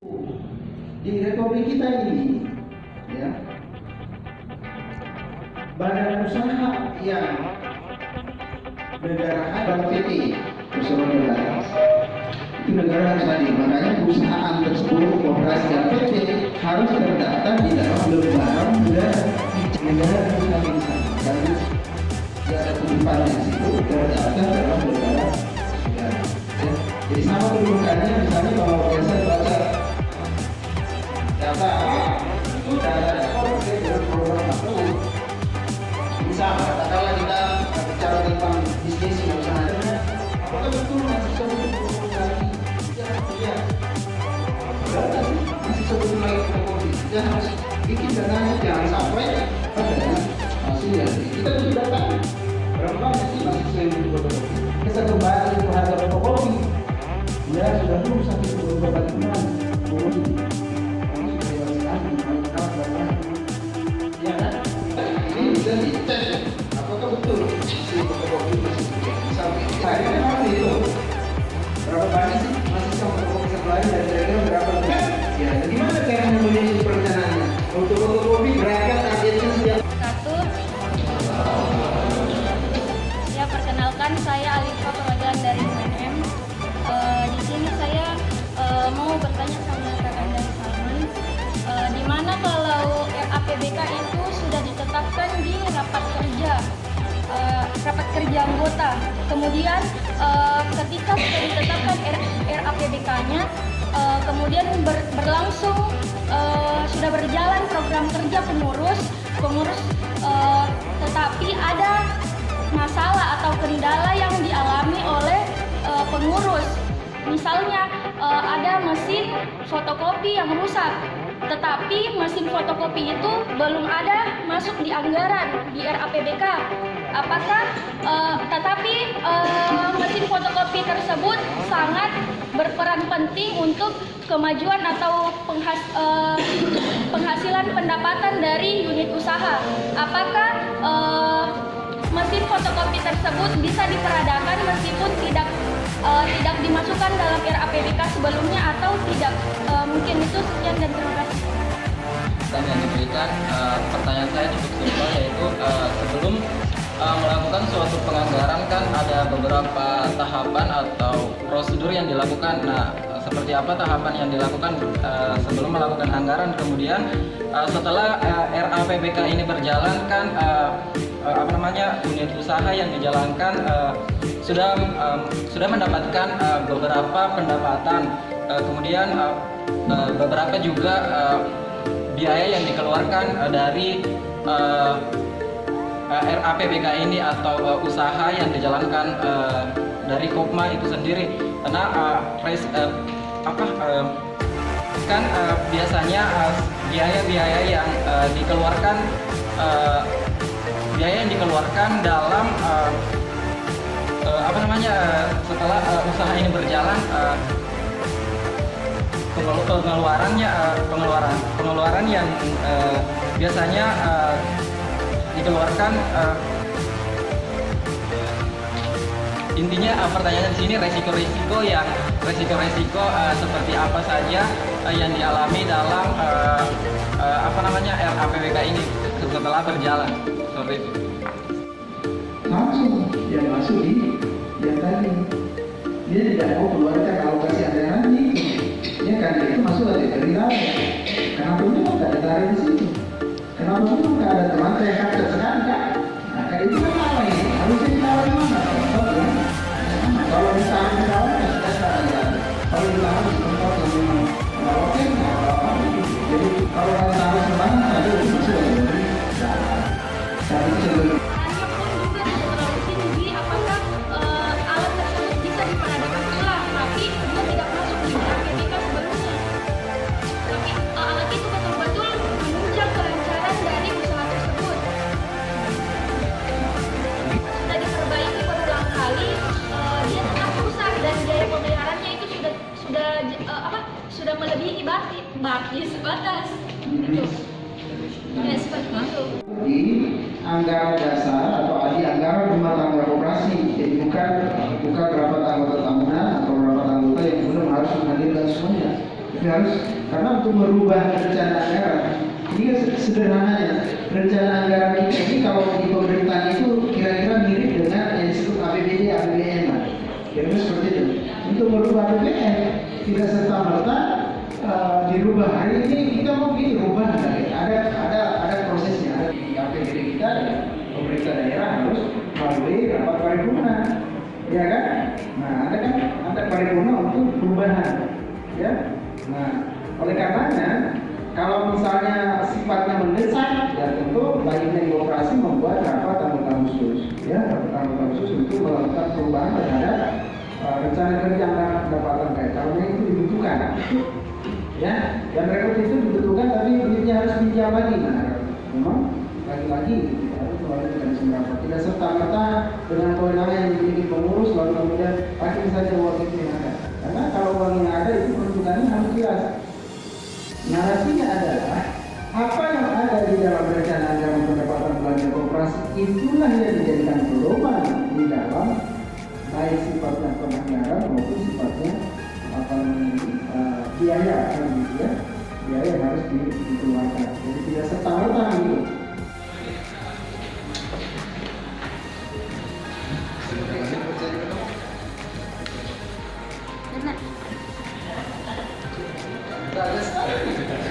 Di Republik kita ini, ya, badan usaha yang negara ada PT bersama negara itu negara harus hadir. Makanya perusahaan tersebut operasi dan PT harus terdaftar di dalam lembaga negara harus hadir dan tidak ada kehidupan di situ terdaftar dalam lembaga negara. Jadi sama kedudukannya, misalnya kalau biasa baca data itu data dengan program itu bisa katakanlah kita bicara tentang bisnis yang usaha, apakah betul mahasiswa itu lagi ya berapa sih mahasiswa itu lagi fotokopi? Kita harus bikin datanya, jangan sampai ada hasilnya. Kita sudah tahu berapa banyak sih mahasiswa yang fotokopi. Kita kembali ke harga fotokopi, ya sudah dulu sampai beberapa bulan fotokopi. Ya kan? Ini bisa dicek apakah betul si fotokopi masih sampai akhirnya memang itu berapa banyak sih mahasiswa fotokopi setelahnya dan kira-kira berapa banyak? Ya, gimana cara memenuhi perencanaannya? Untuk fotokopi berangkat targetnya setiap satu. Ya, perkenalkan saya Alifa perwakilan dari UNM. Di sini saya mau bertanya sama rekan dari Salman. Di mana kalau RAPBK itu sudah ditetapkan di rapat kerja anggota. Kemudian ketika sudah ditetapkan RAPBK-nya, kemudian berlangsung sudah berjalan program kerja pengurus, tetapi ada masalah atau kendala yang dialami oleh pengurus. Misalnya ada mesin fotokopi yang rusak, tetapi mesin fotokopi itu belum ada masuk di anggaran di RAPBK. Tetapi mesin fotokopi tersebut sangat berperan penting untuk kemajuan atau penghasilan pendapatan dari unit usaha. Apakah mesin fotokopi tersebut bisa diperadakan meskipun tidak dimasukkan dalam RAPBK sebelumnya atau tidak? Mungkin itu sekian dan terima kasih. Yang diberikan, pertanyaan saya cukup simpel, yaitu sebelum melakukan suatu penganggaran kan ada beberapa tahapan atau prosedur yang dilakukan. Nah, seperti apa tahapan yang dilakukan sebelum melakukan anggaran? Kemudian setelah RAPBK ini berjalan kan unit usaha yang dijalankan sudah mendapatkan beberapa pendapatan, kemudian beberapa juga biaya yang dikeluarkan dari RAPBK ini atau usaha yang dijalankan dari Kopma itu sendiri. Karena biasanya biaya-biaya yang dikeluarkan dalam setelah usaha ini berjalan, pengeluaran yang biasanya dikeluarkan, intinya pertanyaannya di sini resiko-resiko seperti apa saja yang dialami dalam RAPBK ini setelah berjalan, seperti itu. langsung yang masuk di yang tadi dia tidak mau keluarkan alokasi anggaran ya kan, itu masuk dari lain. Kenapa memang tidak ditarik di situ? Kenapa memang tidak ada teman saya kata sekarang kan? Nah, kayak itu kan apa ini? Harusnya ditarik mana? Kalau misalnya ditarik ya sudah ditarik. Kalau ditarik di tempat yang memang oke, nggak apa-apa. Jadi kalau ditarik sebanyak ada itu masuk dari dalam. Tapi sebelum sudah melebihi batas itu. Ya, seperti itu. Di anggaran dasar atau di anggaran rumah tangga koperasi, jadi bukan berapa anggota tahunan atau berapa anggota yang belum harus menghadirkan semuanya. Itu harus, karena untuk merubah rencana anggaran ini kan sederhananya rencana anggaran kita ini kalau di pemerintahan itu kira-kira mirip dengan yang disebut APBD APBN lah, kira-kira seperti itu. Untuk merubah APBN tidak serta merta dirubah. Hari ini kita mau gini rubah, ada prosesnya. Ada di APBD kita, pemerintah daerah harus melalui rapat paripurna, ya kan? Nah, ada paripurna untuk perubahan, ya. Nah, oleh karenanya kalau misalnya sifatnya mendesak, ya tentu bagian koperasi membuat rapat anggota khusus, ya, rapat anggota khusus untuk melakukan perubahan terhadap rencana kerja anggaran pendapatan daerah. Kalau itu dibutuhkan, ya, dan rekod itu dibutuhkan, tapi duitnya harus pinjam lagi. Nah, memang lagi-lagi harus melalui mekanisme rapat. Tidak serta merta dengan kewenangan yang dimiliki pengurus lalu kemudian pakai saja uang itu yang ada. Karena kalau uang yang ada itu peruntukannya harus jelas. Narasinya adalah apa yang ada di dalam rencana anggaran pendapatan belanja koperasi itulah yang dijadikan pedoman di dalam baik sifatnya penganggaran maupun sifatnya biaya, kan gitu ya, biaya yang harus dikeluarkan. Jadi tidak serta merta gitu.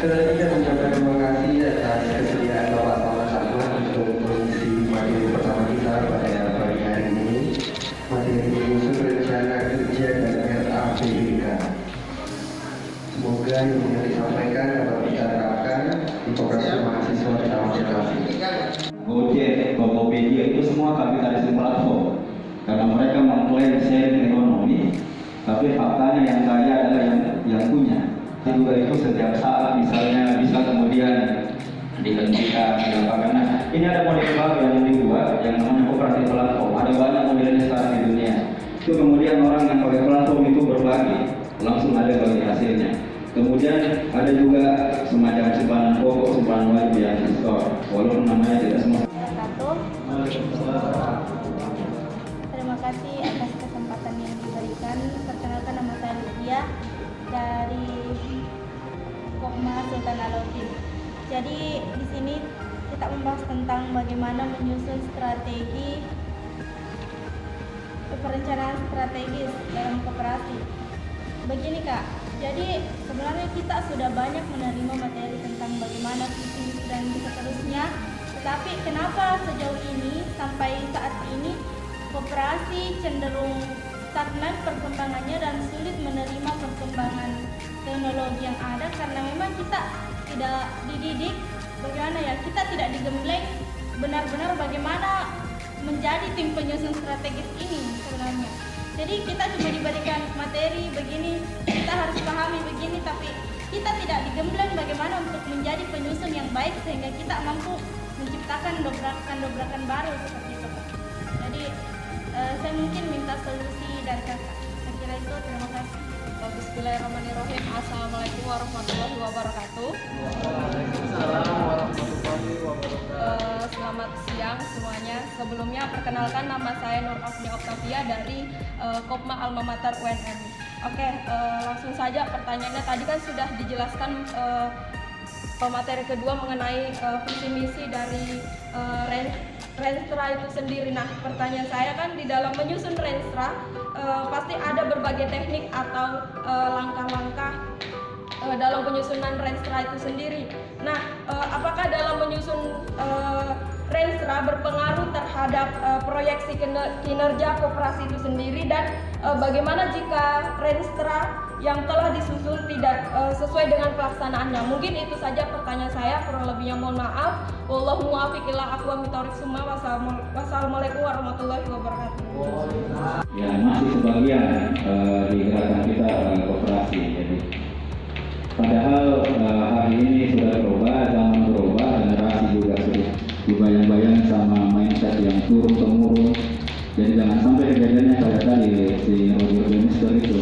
Sekali kita mengucapkan terima kasih atas kesediaan Bapak Salah Sabun untuk mengisi materi pertama kita pada pagi hari ini, materi menyusun rencana kerja dan RAPBK. Semoga yang bisa disampaikan dapat kita terapkan di koperasi mahasiswa di tahun edukasi. Gojek, Tokopedia itu semua kapitalisme platform karena mereka mengklaim sharing ekonomi, tapi faktanya yang kaya adalah yang punya. Juga itu setiap saat misalnya bisa kemudian dihentikan, dilakukan. Nah, ini ada model baru yang dibuat yang namanya koperasi platform. Ada banyak modelnya sekarang di dunia. Itu kemudian orang yang pakai platform itu berbagi, langsung ada bagi hasilnya. Kemudian ada juga semacam simpanan pokok, simpanan wajib yang di-store, walaupun namanya tidak semua. Terima kasih atas kesempatan yang diberikan. Perkenalkan, nama saya Lydia dari Kopma Sultan Alauddin. Jadi di sini kita membahas tentang bagaimana menyusun strategi perencanaan strategis dalam koperasi. Begini Kak, jadi sebenarnya kita sudah banyak menerima materi tentang bagaimana visi dan seterusnya, tetapi kenapa sejauh ini sampai saat ini koperasi cenderung stagnan perkembangannya dan sulit menerima perkembangan teknologi yang ada, karena memang kita tidak dididik bagaimana ya, kita tidak digembleng benar-benar bagaimana menjadi tim penyusun strategis ini sebenarnya. Jadi kita cuma diberikan materi begini, kita harus pahami begini, tapi kita tidak digembleng bagaimana untuk menjadi penyusun yang baik sehingga kita mampu menciptakan dobrakan-dobrakan baru seperti itu. Jadi saya mungkin minta solusi dari kakak. Saya kira itu, terima kasih. Bismillahirrahmanirrahim. Assalamualaikum warahmatullahi wabarakatuh. Waalaikumsalam warahmatullahi wabarakatuh. Selamat siang semuanya. Sebelumnya perkenalkan, nama saya Nur Afni Oktavia dari Kopma Alma Mater UNM. Oke, langsung saja pertanyaannya. Tadi kan sudah dijelaskan pemateri kedua mengenai visi misi dari Renstra itu sendiri. Nah, pertanyaan saya kan di dalam menyusun Renstra pasti ada berbagai teknik atau langkah-langkah dalam penyusunan Renstra itu sendiri. Nah, apakah dalam menyusun Renstra berpengaruh terhadap proyeksi kinerja koperasi itu sendiri, dan bagaimana jika Renstra yang telah disusun tidak sesuai dengan pelaksanaannya? Mungkin itu saja pertanyaan saya, kurang lebihnya mohon maaf. Wallahu muwaffiq ila aqwamit thoriq. Wassalamualaikum warahmatullahi wabarakatuh. Ya, masih sebagian di gerakan kita koperasi. Jadi padahal hari ini sudah berubah, zaman berubah, generasi juga sudah dibayang-bayang sama mindset yang turun temurun. Jadi jangan sampai kejadiannya kayak tadi si Roger Bannister itu.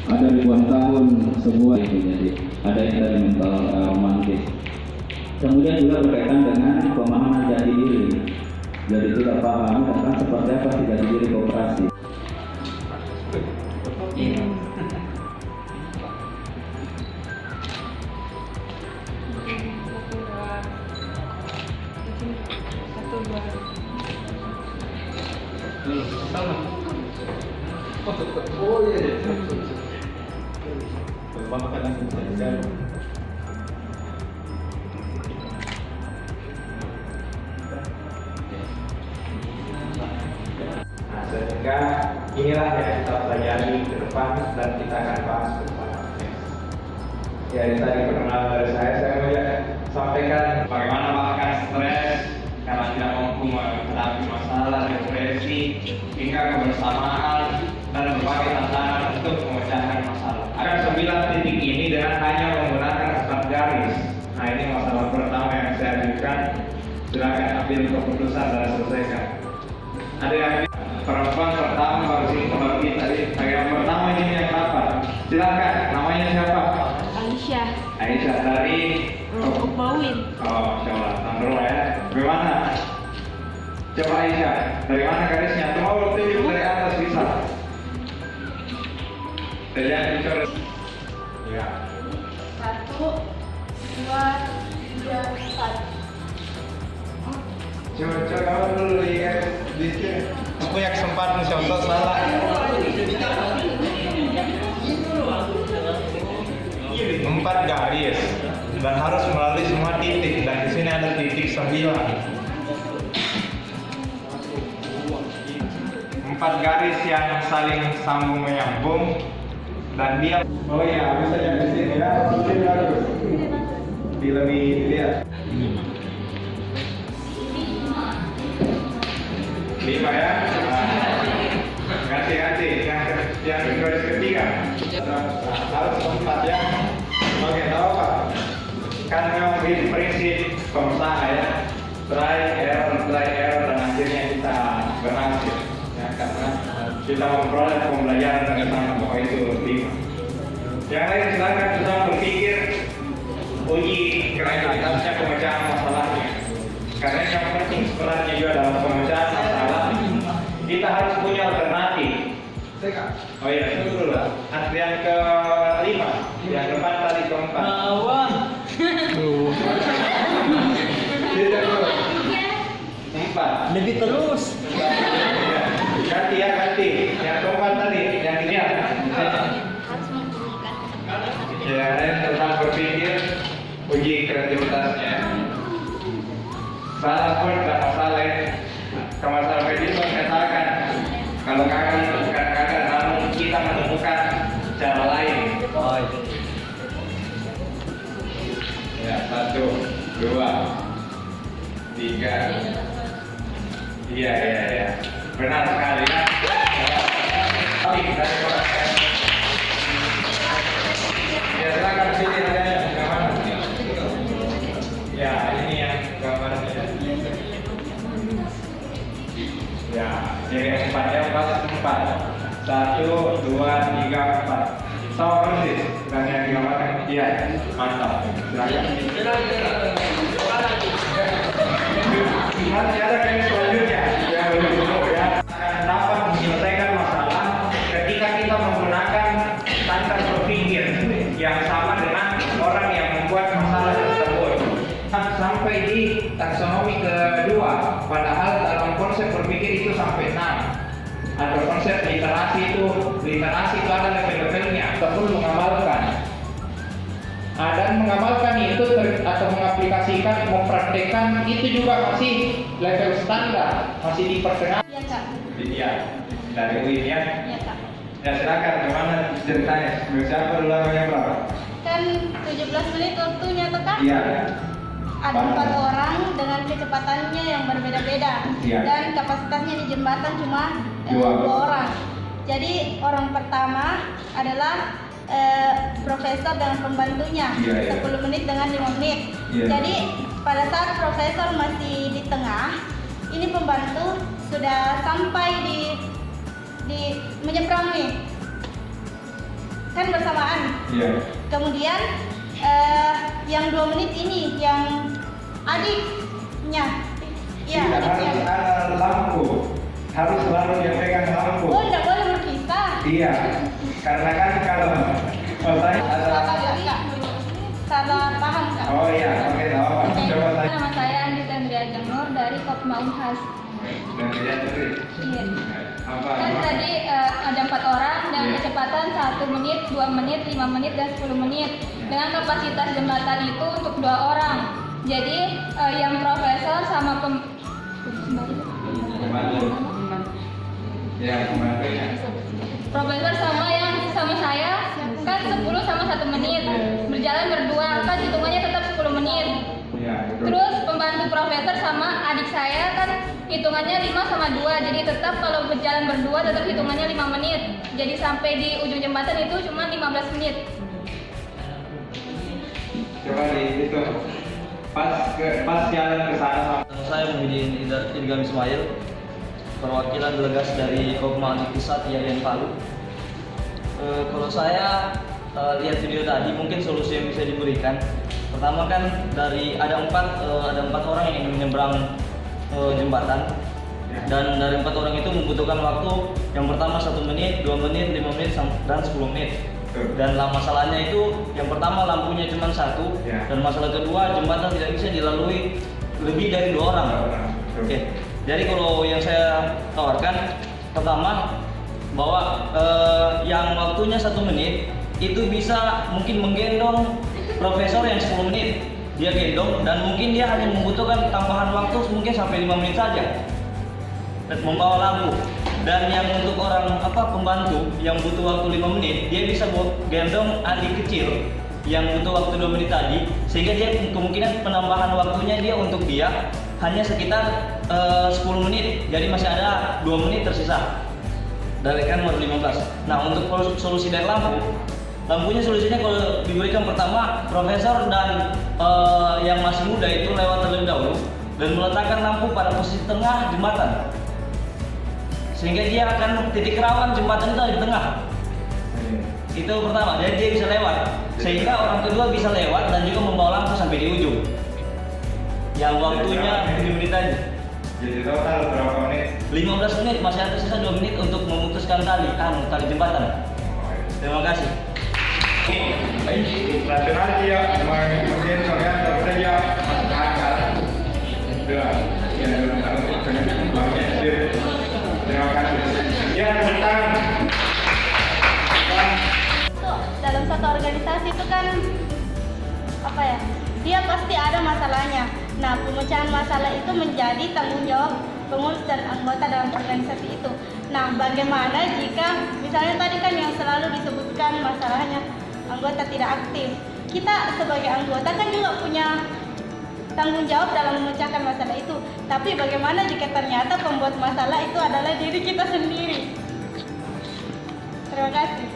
Ada ribuan tahun sebuah itu, jadi ada yang dari mental romantis. Kemudian juga berkaitan dengan pemahaman jati diri. Jadi tidak paham tentang seperti apa jati diri koperasi. Oh iya. Nah, sehingga inilah yang kita pelajari ke depan dan kita akan bahas ke depan. Ya, ini tadi perkenalan dari saya mau sampaikan bagaimana bahkan stres karena tidak mampu menghadapi masalah, depresi, hingga kebersamaan dan berbagai tantangan untuk memecahkan masalah. Akan 9 titik ini dengan hanya menggunakan 4 garis. Nah, ini masalah pertama yang saya ajukan. Silakan ambil keputusan dan selesaikan. Ada yang perempuan pertama baru sini baru kita yang pertama ini yang apa? Silakan, namanya siapa? Aisyah. Aisyah dari Bawin. Oh, coba tampil ya. Bagaimana? Coba Aisyah, dari mana garisnya? Mau tunjuk dari atas bisa. Jangan dicor. Ya. 1, 2, 3, 4. Coba kamu dulu lihat di sini. Aku yang kesempatan contoh salah. 4 garis dan harus melalui semua titik dan di sini ada titik 9. 4 garis yang saling sambung menyambung dan dia oh iya bisa jadi di sini ya. Ini bagus. Lebih dilihat. 5 ya. Ganti yang garis ketiga. Harus 4 ya. Oke, tahu Pak? Kan memang prinsip pengusaha ya. Try error dan akhirnya kita berhasil. Ya, karena kita memperoleh pembelajaran dari sana bahwa itu 5. Yang lain silakan kita berpikir uji kreativitasnya pemecahan masalahnya. Karena yang penting sebenarnya juga dalam pemecahan masalah kita harus punya alternatif. Oh iya, itu dulu lah. Yang ke-5, yang depan tadi ke-4. Awang. 4. Lebih terus. Ganti. Yang ke-4 tadi, yang ini ya. Ya, tentang berpikir, uji kreativitasnya. Salah pun tidak masalah ya. Masalah medis mengatakan kalau kakak itu bukan kakak, namun kita menemukan cara lain. Oh, itu. Ya, 1, 2, 3. Iya. Benar sekali ya. Ya, silakan pilih adanya gambar. Ya, ini yang gambarnya. Ya, jadi 4 ya, pas 4. 1, 2, 3, 4. Sama persis dan yang digambarkan. Iya, mantap. Silakan. Masih ada yang selanjutnya yang lebih dulu ya. Akan dapat menyelesaikan masalah ketika kita menggunakan standar berpikir yang sama dengan orang yang membuat masalah tersebut. Sampai di taksonomi kedua, padahal dalam konsep berpikir itu sampai 6. Ada konsep literasi itu ada level-levelnya, kita perlu mengamalkan. Dan mengamalkan itu atau mengaplikasikan, mempraktekkan itu juga masih level standar, masih diperkenalkan. Iya, Kak. Iya, dari UIN ya. Iya, Kak. Ya silakan, gimana ceritanya? Siapa dulu namanya berapa? Kan 17 menit waktunya tuh, Kak? Iya. Ada 4 orang dengan kecepatannya yang berbeda-beda. Iya. Dan kapasitasnya di jembatan cuma 2 orang. Jadi orang pertama adalah profesor dengan pembantunya. Iya. 10 menit dengan 5 menit. Iya. Jadi pada saat profesor masih di tengah, ini pembantu sudah sampai di menyeberang nih, kan bersamaan. Iya. Kemudian yang 2 menit ini yang adiknya, ya Tidak harus adiknya. ada lampu, harus selalu dia pegang lampu. Oh, tidak boleh berpisah. Iya, karena kan kalau saya ada. Salah paham, Kak. Oh iya, oke, tahu. Coba saya. Nama saya Andi Tandria Janur. Profesor dari Kopma Unhas. Dan tidak terus. Iya. Apa? Kan tadi ada 4 orang dengan kecepatan 1 menit, 2 menit, 5 menit, dan 10 menit. Dengan kapasitas jembatan itu untuk 2 orang. Jadi yang profesor sama Ya, pembantunya. profesor sama saya kan 10 sama 1 menit. Berjalan berdua kan hitungannya tetap 10 menit. Ya, betul. Terus pembantu profesor sama adik saya kan hitungannya 5 sama 2. Jadi tetap kalau berjalan berdua tetap hitungannya 5 menit. Jadi sampai di ujung jembatan itu cuma 15 menit. Coba di itu pas jalan ke sana sama Nama saya Muhyiddin Idham Ismail, perwakilan delegas dari Kopma Pusat IAIN Palu. Kalau saya lihat video tadi, mungkin solusi yang bisa diberikan. Pertama kan ada empat orang yang ingin menyeberang jembatan, dan dari 4 orang itu membutuhkan waktu yang pertama 1 menit, 2 menit, 5 menit, dan 10 menit. Dan masalahnya itu yang pertama lampunya cuma 1, dan masalah kedua jembatan tidak bisa dilalui lebih dari 2 orang. Oke. Jadi kalau yang saya tawarkan pertama bahwa yang waktunya 1 menit itu bisa mungkin menggendong profesor yang 10 menit. Dia gendong dan mungkin dia hanya membutuhkan tambahan waktu mungkin sampai 5 menit saja dan membawa lampu. Dan yang untuk orang pembantu yang butuh waktu 5 menit, dia bisa gendong adik kecil yang butuh waktu 2 menit tadi, sehingga dia kemungkinan penambahan waktunya dia untuk dia hanya sekitar 10 menit. Jadi masih ada 2 menit tersisa. Dari kan baru 15. Nah, untuk solusi dari lampunya solusinya kalau diberikan pertama profesor dan yang masih muda itu lewat terlebih dahulu dan meletakkan lampu pada posisi tengah jembatan, sehingga dia akan titik rawan jembatan itu ada di tengah. Itu pertama, jadi dia bisa lewat, sehingga orang kedua bisa lewat dan juga membawa lampu sampai di ujung yang waktunya 7 menit aja. Jadi total berapa menit? 15 menit, masih ada sisa 2 menit untuk memutuskan tali jembatan. Terima kasih. Nasional dia mungkin soalnya saja akal. Terima kasih. Ya, tentang Dalam satu organisasi itu kan dia pasti ada masalahnya. Nah, pemecahan masalah itu menjadi tanggung jawab pengurus dan anggota dalam organisasi itu. Nah, bagaimana jika misalnya tadi kan yang selalu disebutkan masalahnya anggota tidak aktif. Kita sebagai anggota kan juga punya tanggung jawab dalam memecahkan masalah itu. Tapi bagaimana jika ternyata pembuat masalah itu adalah diri kita sendiri? Terima kasih.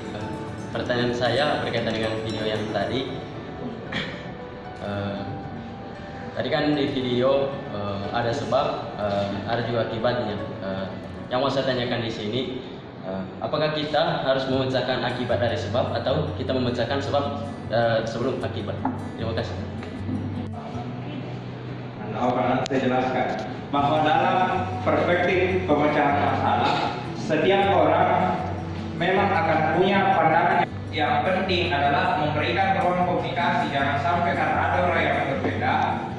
Pertanyaan saya berkaitan dengan video yang tadi. Tadi kan di video ada sebab, ada juga akibatnya. Yang mau saya tanyakan di sini, apakah kita harus memecahkan akibat dari sebab atau kita memecahkan sebab sebelum akibat? Terima kasih. Saya jelaskan bahwa dalam perspektif pemecahan masalah, setiap orang memang akan punya pandangan. Yang penting adalah memberikan ruang komunikasi. Jangan sampai karena ada orang yang berbeda,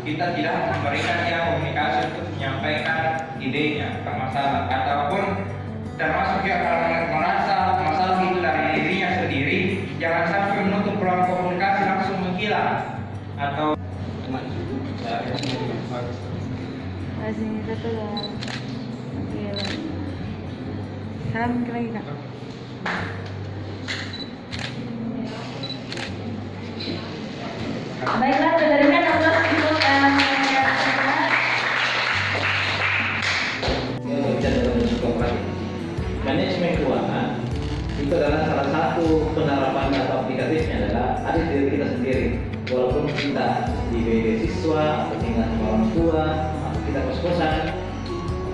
kita tidak memberikan dia komunikasi untuk menyampaikan idenya ke masalah, ataupun termasuk dia kalau merasa masalah itu dari dirinya sendiri, jangan sampai menutup ruang komunikasi langsung menghilang atau Salam lagi kak. Baiklah, berdirikan Allah untuk Manajemen keuangan itu adalah salah satu penerapan atau aplikatifnya adalah ada di diri kita sendiri. Walaupun kita di beasiswa atau tinggal sama orang tua atau kita kos-kosan,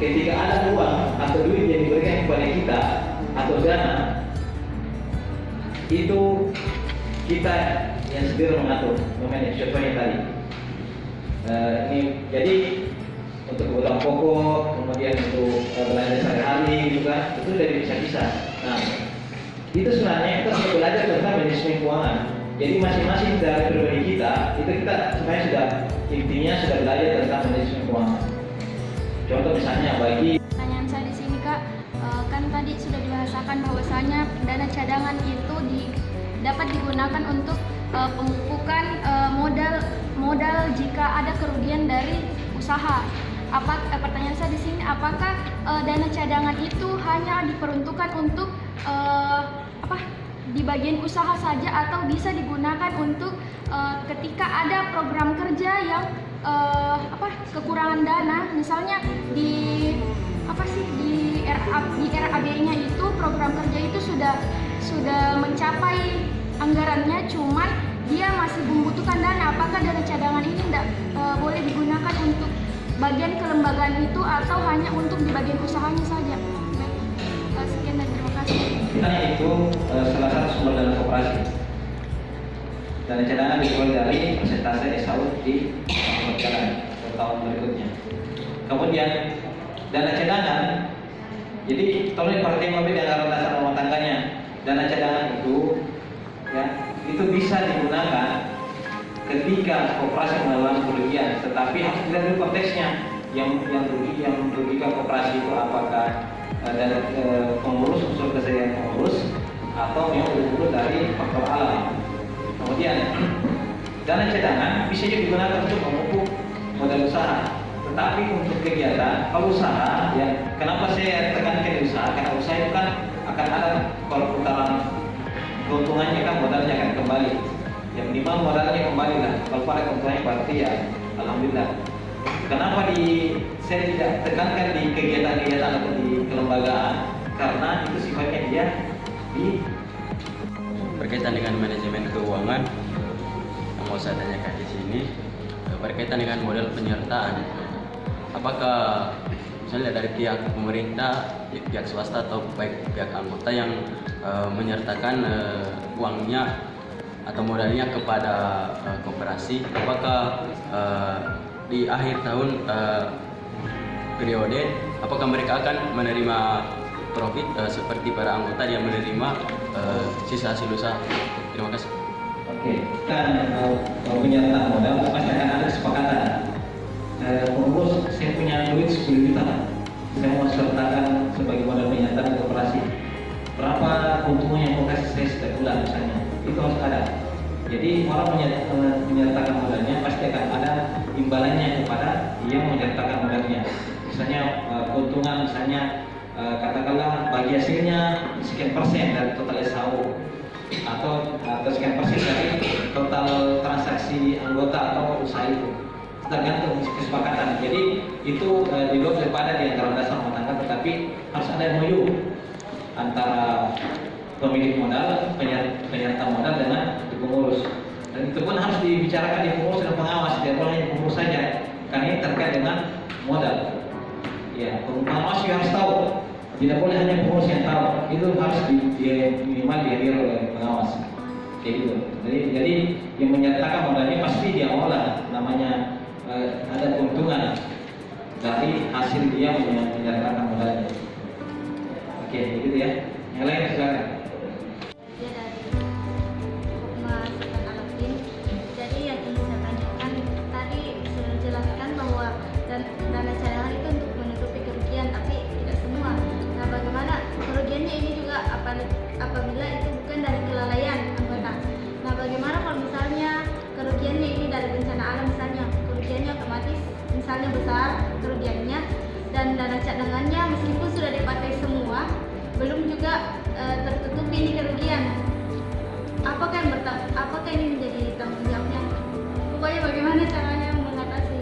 ketika ada uang atau duit yang diberikan kepada kita atau dana, itu kita yang sendiri mengatur, memanage. Contohnya tadi ini jadi untuk kebutuhan pokok, kemudian untuk belanja sehari-hari gitu kan, itu sudah dipisah-pisah. Nah, itu sebenarnya kita sudah belajar tentang manajemen keuangan. Jadi masing-masing dari pribadi kita itu kita sebenarnya sudah intinya sudah belajar tentang manajemen keuangan. Contoh misalnya bagi Pertanyaan saya di sini Kak, kan tadi sudah dibahasakan bahwasanya dana cadangan itu dapat digunakan untuk pemupukan modal jika ada kerugian dari usaha. Pertanyaan saya di sini, apakah dana cadangan itu hanya diperuntukkan untuk di bagian usaha saja atau bisa digunakan untuk ketika ada program kerja yang kekurangan dana, misalnya di RAB-nya itu program kerja itu sudah mencapai anggarannya, cuman dia masih membutuhkan dana. Apakah dana cadangan ini tidak boleh digunakan untuk bagian kelembagaan itu atau hanya untuk di bagian usahanya saja? Sekian dan terima kasih. Kita itu salah satu sumber dana koperasi. Dana cadangan dijual dari persentase SAU di tahun berikutnya. Kemudian dana cadangan, jadi tolong diperhatikan lebih di anggaran dasar rumah tangganya. Dana cadangan itu, ya, itu bisa digunakan ketika koperasi mengalami kerugian, tetapi harus dilihat dulu konteksnya. Yang merugikan koperasi itu apakah dari pengurus, unsur kesehatan pengurus, atau yang berburu dari faktor alam. Kemudian dana cadangan bisa juga digunakan untuk memupuk modal usaha, tetapi untuk kegiatan kalau usaha, ya, kenapa saya tekankan di usaha? Karena usaha itu kan akan ada kalau putaran keuntungannya kan modalnya akan kembali. Yang minimal modalnya kembali lah. Kalau pada keuntungannya berarti ya alhamdulillah. Kenapa saya tidak tekankan di kegiatan-kegiatan atau di kelembagaan? Karena itu sifatnya dia berkaitan dengan manajemen keuangan. Yang mau saya tanyakan di sini berkaitan dengan model penyertaan. Apakah misalnya dari pihak pemerintah, pihak swasta atau baik pihak anggota yang menyertakan uangnya atau modalnya kepada koperasi, apakah di akhir tahun periode apakah mereka akan menerima profit seperti para anggota yang menerima sisa hasil usaha? Terima kasih. Oke, kan kalau penyertaan modal pasti akan ada kesepakatan. Pengurus, saya punya duit 10 juta, saya mau sertakan sebagai modal penyertaan koperasi. Berapa keuntungan yang mau kasih saya setiap bulan misalnya, itu harus ada. Jadi orang menyertakan modalnya pasti akan ada imbalannya kepada yang menyertakan modalnya. Misalnya keuntungan, misalnya katakanlah bagi hasilnya sekian persen dari total SAU, atau sekian persen dari total transaksi anggota atau usaha itu, tergantung kesepakatan. Jadi itu di luar daripada di antara dasar rumah tangga, tetapi harus ada MOU antara pemilik modal, penyerta modal dengan pengurus. Dan itu pun harus dibicarakan di pengurus dan pengawas, tidak boleh hanya pengurus saja, karena ini terkait dengan modal. Ya, pengawas juga harus tahu. Tidak boleh hanya pengurus yang tahu, itu harus minimal dihadir oleh pengawas. Kayak gitu. Jadi yang menyertakan modalnya pasti dia olah, namanya ada keuntungan dari hasil dia menyertakan modalnya. Oke, gitu ya. Yang lain silakan. Jadi yang ingin saya tanyakan tadi sudah dijelaskan bahwa dana cadangan itu untuk menutupi kerugian, tapi tidak semua. Nah, bagaimana kerugiannya ini juga apabila itu bukan dari kelalaian anggota. Nah, bagaimana kalau misalnya kerugiannya ini dari bencana alam, misalnya kerugiannya otomatis misalnya besar kerugiannya, dan dana cadangannya meskipun sudah dipakai semua belum juga tertutupi ini kerugian. Apakah ini menjadi tanggung jawabnya? Pokoknya bagaimana caranya mengatasi?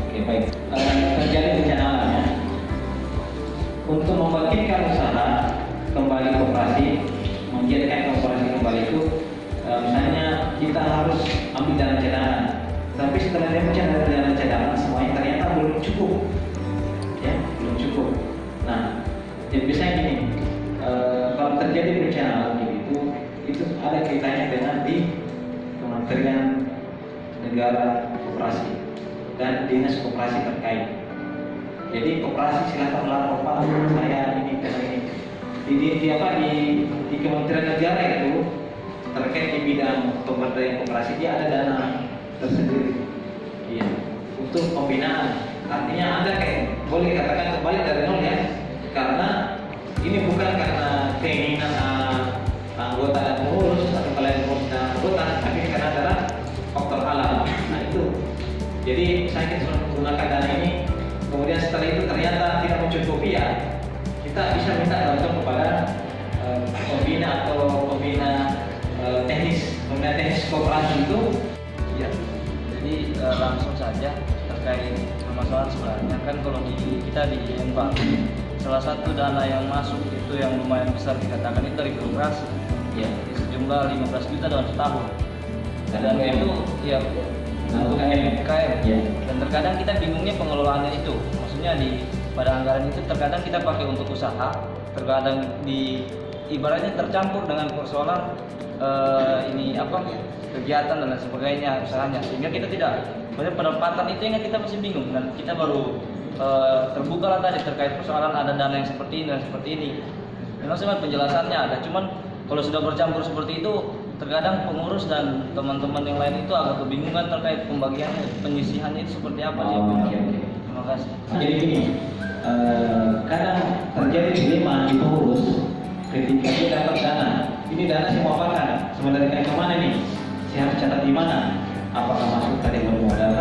Oke, baik. Terjadi bencana alam ya. Untuk membangkitkan usaha kembali koperasi, menjadikan koperasi kembali itu, misalnya kita harus ambil dana cadangan. Tapi setelah dia mencari dana cadangan, semuanya ternyata belum cukup, ya, belum cukup. Nah, jadi biasanya gini, kalau terjadi bencana alam itu ada kaitannya dengan di Kementerian Negara Koperasi dan Dinas Koperasi terkait. Jadi koperasi silakan lapor Pak, saya ini dan ini. Di Kementerian Negara itu terkait di bidang pemberdayaan koperasi dia ada dana tersendiri, iya, untuk pembinaan artinya Anda boleh katakan kembali dari nol ya, karena ini bukan karena keinginan anggota dan pengurus atau kalian meminta anggota, tapi karena adalah faktor alam. Nah itu, jadi saya kita menggunakan dana ini, kemudian setelah itu ternyata tidak mencukupi ya, kita bisa minta bantuan kepada pembina atau pembina teknis koperasi itu. Ya, jadi langsung saja terkait permasalahan sebenarnya kan kalau kita di Embang, salah satu dana yang masuk itu yang lumayan besar dikatakan itu dari koperasi, ya di sejumlah 15 juta dalam setahun. Dan itu ya untuk KM. Ya. Dan terkadang kita bingungnya pengelolaannya itu, maksudnya pada anggaran itu terkadang kita pakai untuk usaha, terkadang ibaratnya tercampur dengan persoalan kegiatan dan lain sebagainya usahanya, sehingga kita tidak penempatan itu yang kita masih bingung, dan kita baru terbuka lah tadi terkait persoalan ada dana yang seperti ini dan seperti ini. Memang sebenarnya penjelasannya ada, cuman kalau sudah bercampur seperti itu terkadang pengurus dan teman-teman yang lain itu agak kebingungan terkait pembagiannya, penyisihannya itu seperti apa dia. Terima kasih. Jadi gini, kadang terjadi dilema di pengurus ketika dia dapat dana. Ini dana saya mau apakan? Sebenarnya kemana nih? Saya harus catat di mana? Apakah masuk kategori modal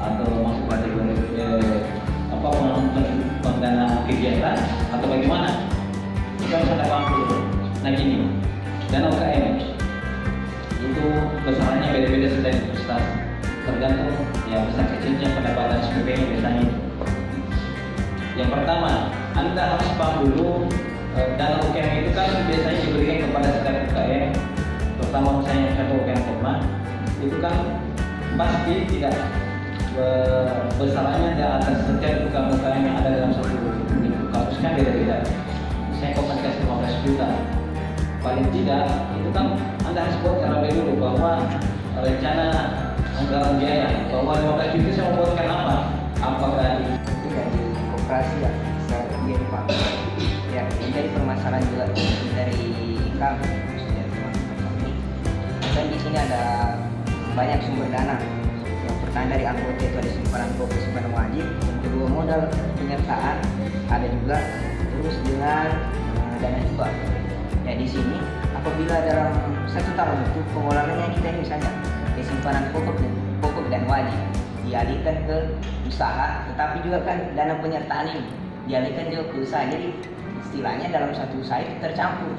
atau masuk kategori pendanaan kegiatan atau bagaimana? Kita harus ada paham dulu. Nah gini, dana UKM itu besarannya beda-beda setiap universitas, tergantung ya besar kecilnya pendapatan SPP-nya biasanya. Yang pertama, Anda harus paham dulu dana UKM itu kan biasanya diberikan kepada setiap UKM, terutama misalnya satu UKM Kopma, itu kan pasti tidak besarannya di atas setiap UKM yang ada dalam satu kampus kan beda-beda. Misalnya Kopma dikasih 15 juta, paling tidak itu kan Anda harus buat terlebih dulu bahwa rencana anggaran biaya bahwa 15 juta saya mau buatkan apa? Apakah dari koperasi ya, dia Pak. Ya, menjadi permasalahan juga dari income, maksudnya teman-teman kami. Dan di sini ada banyak sumber dana. Yang pertama dari anggota itu ada simpanan pokok, simpanan wajib. Yang kedua modal penyertaan, ada juga terus dengan dana hibah. Ya di sini apabila dalam 1 tahun itu pengeluarannya kita ini misalnya simpanan pokok dan wajib dialihkan ke usaha, tetapi juga kan dana penyertaan ini dialihkan juga ke usaha. Jadi istilahnya dalam satu usaha itu tercampur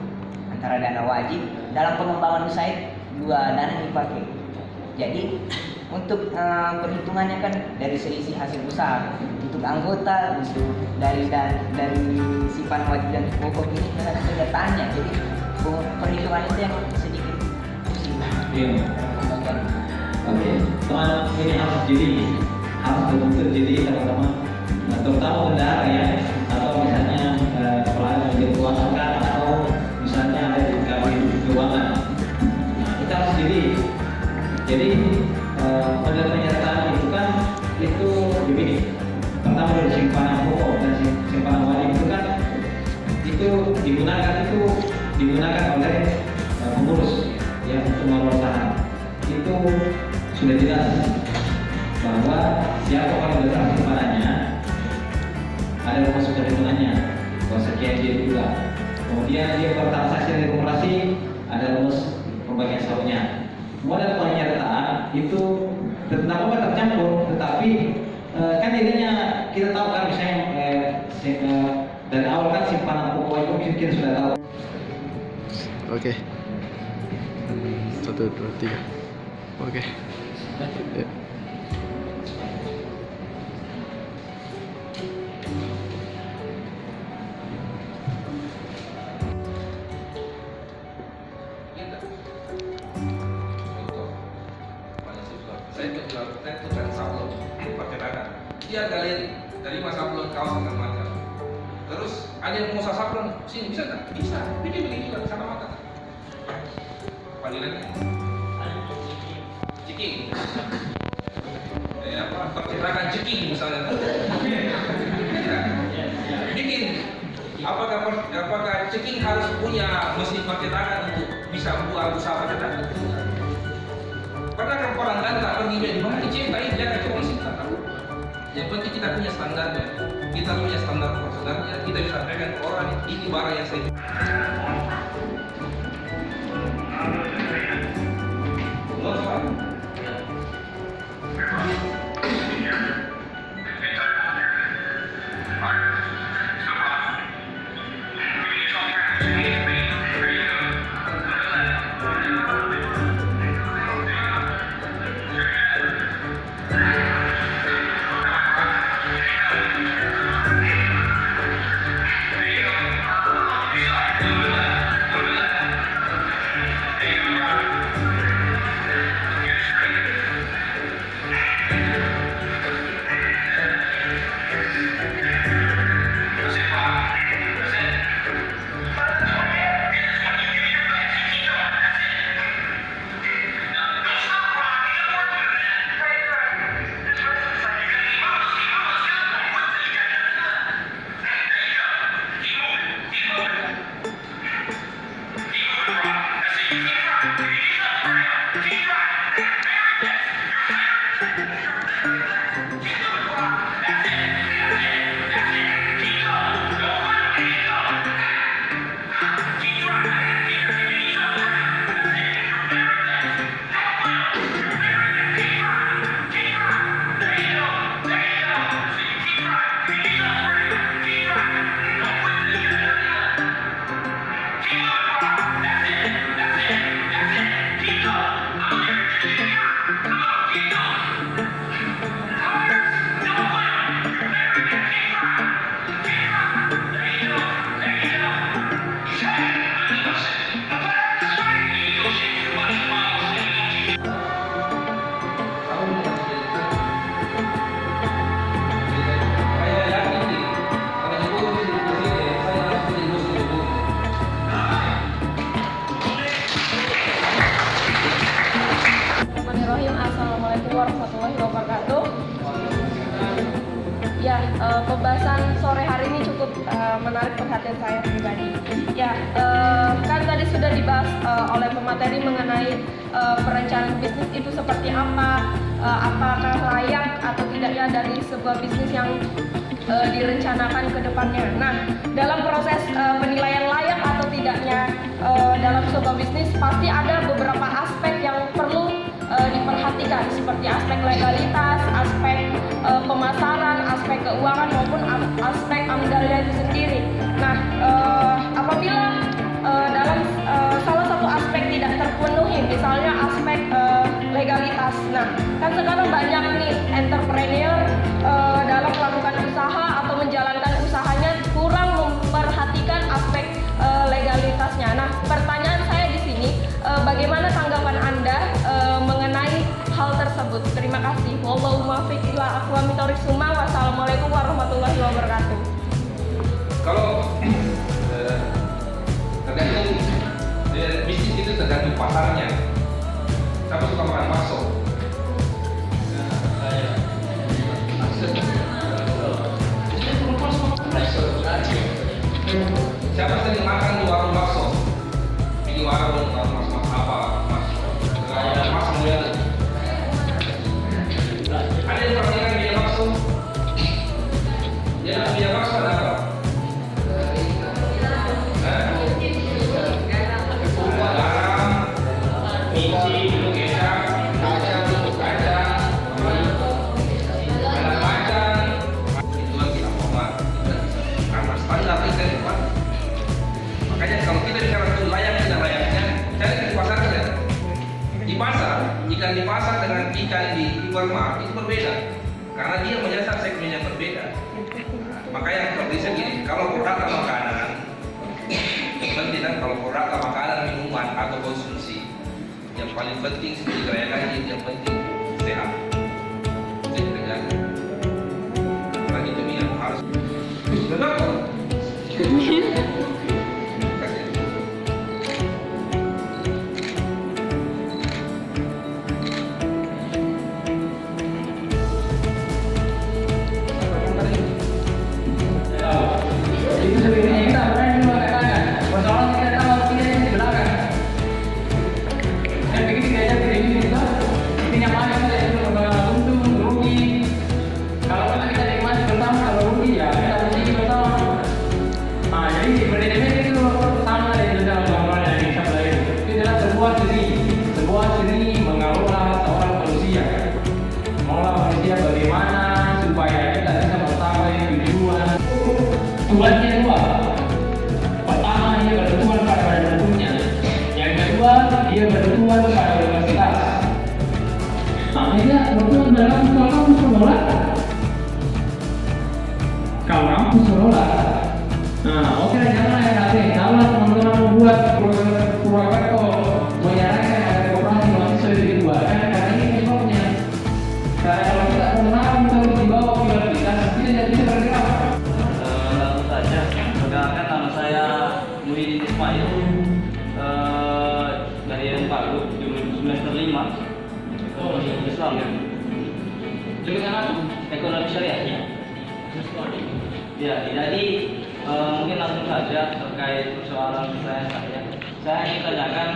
antara dana wajib dalam pengembangan usaha, dua dana dipakai. Jadi untuk perhitungannya kan dari selisih hasil usaha untuk anggota, untuk dari simpanan wajib dan pokok ini kan penyertaannya. Jadi perhitungan itu yang sedikit pusing. Iya. Oke, teman ini harus betul-betul jadi teman-teman, terutama bendahara ya, atau misalnya pelayan menjadi keuangan atau misalnya ada di kabin keuangan. Nah, kita harus jadi pada penyertaan itu kan itu begini. Pertama dari simpanan pokok dan simpanan wajib itu kan itu digunakan oleh pengurus yang untuk mengelola saham. Itu sudah jelas bahwa siapa paling besar simpanannya ada masuk perhitungannya bahwa sekian dia juga. Kemudian dia bertransaksi dari koperasi ada rumus pembagian sahurnya. Modal penyertaan itu tetap tercampur, tetapi kan intinya kita tahu kan misalnya dari awal kan simpanan pokok itu kita sudah tahu. Oke. 1, 2, 3. Oke. Ya. Saya tukang sablon percetakan. Dia dari masa sablon kaos segala macam. Terus ada yang mau sablon sini bisa nggak? Bisa. Ini begini juga sama mata. Panggilannya ceking. Percetakan ceking misalnya. Bikin. Apakah ceking harus punya mesin percetakan untuk bisa buat usaha percetakan? Karena kan orang kan tak pergi di mana cinta ini dia kacau isi tak tahu. Ya Yang penting kita punya standarnya. Kita punya standar prosedurnya. Kita bisa sampaikan ke orang ini barang yang saya. warahmatullahi wabarakatuh. Ya, pembahasan sore hari ini cukup menarik perhatian saya pribadi. Ya, kan tadi sudah dibahas oleh pemateri mengenai perencanaan bisnis itu seperti apa, apakah layak atau tidaknya dari sebuah bisnis yang direncanakan ke depannya. Nah, dalam proses penilaian layak atau tidaknya dalam sebuah bisnis pasti ada beberapa aspek yang perlu diperhatikan, seperti aspek legalitas, aspek pemasaran, aspek keuangan maupun aspek amdalnya itu sendiri. Nah, apabila dalam salah satu aspek tidak terpenuhi, misalnya aspek legalitas. Nah, kan sekarang banyak nih entrepreneur dalam melakukan usaha atau menjalankan usahanya kurang memperhatikan aspek legalitasnya. Nah, pertanyaan saya di sini, bagaimana tanggapan Anda mengenai hal tersebut? Terima kasih. Wallahu muwaffiq ila aqwamit thoriq. Wassalamualaikum warahmatullahi wabarakatuh. Kalau tergantung bisnis itu tergantung pasarnya. Siapa suka makan bakso? Siapa sering makan di warung bakso? Di warung mas apa? Mas Mulya. Ada yang perhatikan dia bakso? Dia bakso ada apa? Garam, micin, kecap, kacang, kacang, itu lagi apa? Karena standar ikan itu kan. Makanya kalau kita bicara itu layak tidak layaknya, cari di pasar saja. Di pasar, ikan di pasar dengan ikan di supermarket itu berbeda, karena dia menyasar segmen yang berbeda. Makanya kalau bisa gini, kalau produk makanan, yang penting kan kalau produk makanan, minuman atau konsumsi, yang paling penting seperti gerakan yang penting sehat. Itu yang kita jaga. Lagi itu minum harus benar. Ini yang kalau kampus menolak, nah oke lah jangan ya nanti kalau teman-teman membuat Purwakarta menyarankan ada koperasi mahasiswa itu dibuatkan karena ini penyebabnya. Karena kalau kita menolak untuk dibawa prioritas kita tidak bisa bergerak. Langsung saja, perkenalkan nama saya Muhyiddin Ismail dari Palu, semester 5 ekonomi Islam ya. Jurusan apa? Ekonomi Syariah ya. Ya, jadi mungkin langsung saja terkait persoalan saya ingin tanyakan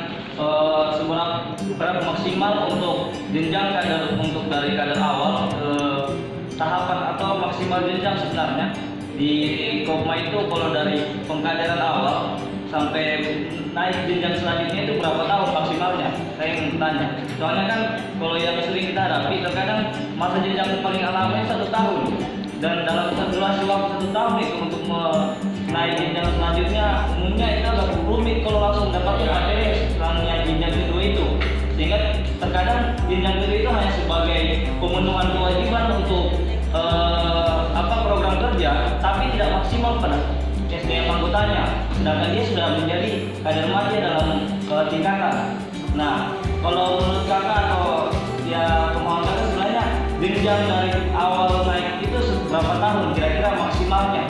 berapa maksimal untuk jenjang kader untuk dari kader awal tahapan atau maksimal jenjang sebenarnya di Kopma itu kalau dari pengkaderan awal sampai naik jenjang selanjutnya itu berapa tahun maksimalnya? Saya ingin bertanya. Soalnya kan kalau yang sering kita hadapi terkadang masa jenjang paling alami 1 tahun dan dalam durasi waktu 1 tahun itu untuk naik jenjang selanjutnya umumnya itu agak rumit kalau langsung mendapatkan materi selanjutnya jenjang kedua itu, sehingga terkadang jenjang kedua itu hanya sebagai pemenuhan kewajiban untuk program kerja tapi tidak maksimal pada SDM anggotanya, sedangkan dia sudah menjadi kader madia dalam tingkatan. Nah, kalau menurut kakak atau ya pemahaman kakak sebenarnya jenjang dari awal naik itu berapa tahun kira-kira maksimalnya?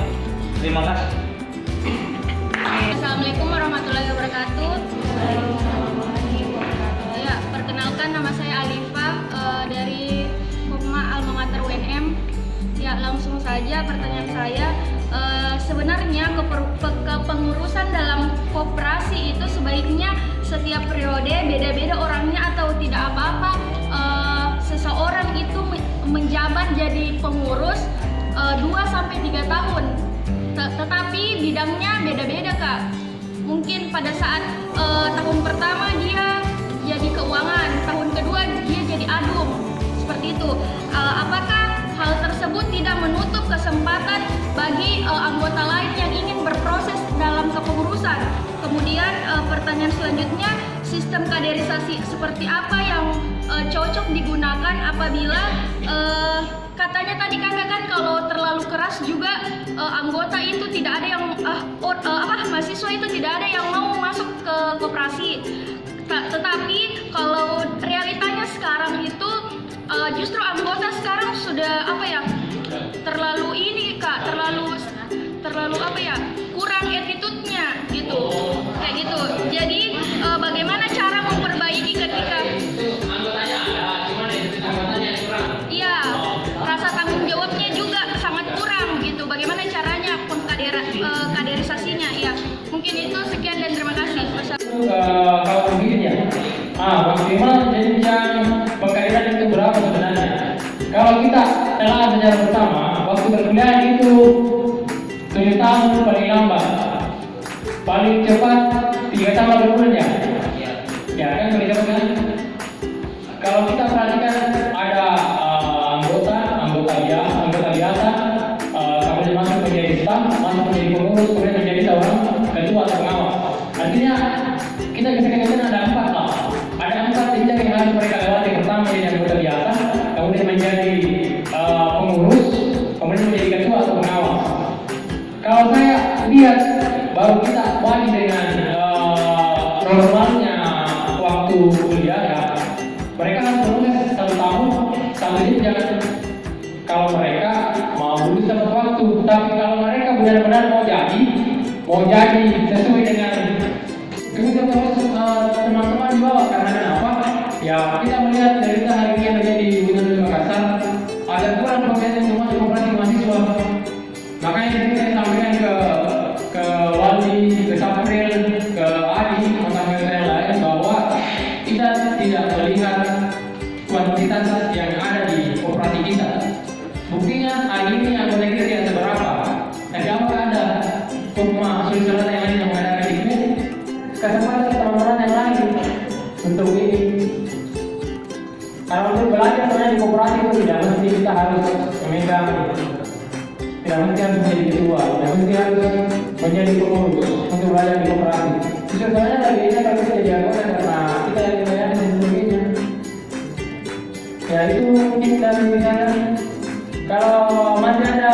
Terima kasih. Assalamualaikum warahmatullahi wabarakatuh. Ya, perkenalkan nama saya Alifa dari Kopma Alma Mater UNM. Ya, langsung saja pertanyaan saya. Sebenarnya kepengurusan dalam koperasi itu sebaiknya setiap periode beda-beda orangnya atau tidak apa-apa seseorang itu menjabat jadi pengurus 2-3 tahun. Tetapi bidangnya beda-beda Kak. Mungkin pada saat tahun pertama dia jadi keuangan, tahun kedua dia jadi adum, seperti itu. Apakah hal tersebut tidak menutup kesempatan bagi anggota lain yang ingin berproses dalam kepengurusan? Kemudian pertanyaan selanjutnya, sistem kaderisasi seperti apa yang cocok digunakan apabila katanya tadi kakak kan kalau terlalu keras juga anggota itu tidak ada yang mahasiswa itu tidak ada yang mau masuk ke koperasi. Tetapi kalau realitanya sekarang itu justru anggota sekarang sudah terlalu ini Kak, terlalu kurang attitude-nya gitu, kayak gitu. Jadi bagaimana cara memperbaiki ketika iya rasa tanggung jawabnya juga sangat kurang gitu. Bagaimana caranya kaderisasinya? Ya mungkin itu sekian dan terima kasih. Kalau begini ya, maksimal jenjang pengkaderan itu berapa sebenarnya? Kalau kita telah secara bersama, waktu berkuliah itu 7 tahun paling lambat, paling cepat 3 tahun 2 bulan ya. Ya kan paling cepat kan? Kalau kita perhatikan ada anggota biasa, kemudian masuk menjadi staf, masuk menjadi pengurus, kemudian menjadi seorang ketua atau pengawas. Artinya kita bisa katakan ada 4 lah. Ada 4 jenjang yang harus mereka lewati. Pertama jadi anggota biasa, kemudian menjadi pengurus, kemudian menjadi ketua atau pengawas. Kalau saya lihat baru kita bagi dengan normalnya waktu kuliah ya, mereka harus proses 1 tahun 1 jenjang. Kalau mereka mau lulus tepat waktu, tapi kalau mereka benar-benar mau jadi sesuai dengan kemudian teman-teman di bawah. Karena kenapa? Ya kita melihat dari kita hari ini yang menjadi Gubernur Makassar ada kurang proses yang masuk koperasi mahasiswa. Makanya saya sampaikan ke Wali, ke Sapril, ke Adi, teman-teman saya lain bahwa kita tidak melihat kuantitas yang ada di koperasi kita. Buktinya hari ini anggota kita tidak seberapa. Tapi apakah ada Kopma Sulawesi yang lain yang mengadakan itu? Kesempatan teman-teman yang lain untuk ini. Kalau untuk belajar sebenarnya di koperasi itu tidak mesti kita harus memegang, tidak mesti harus menjadi ketua, tidak mesti harus menjadi pengurus untuk belajar di koperasi. Sebenarnya lagi ini kalau kita jadi anggota karena kita yang dibayar dan sebagainya. Ya itu mungkin dari misalnya kalau masih ada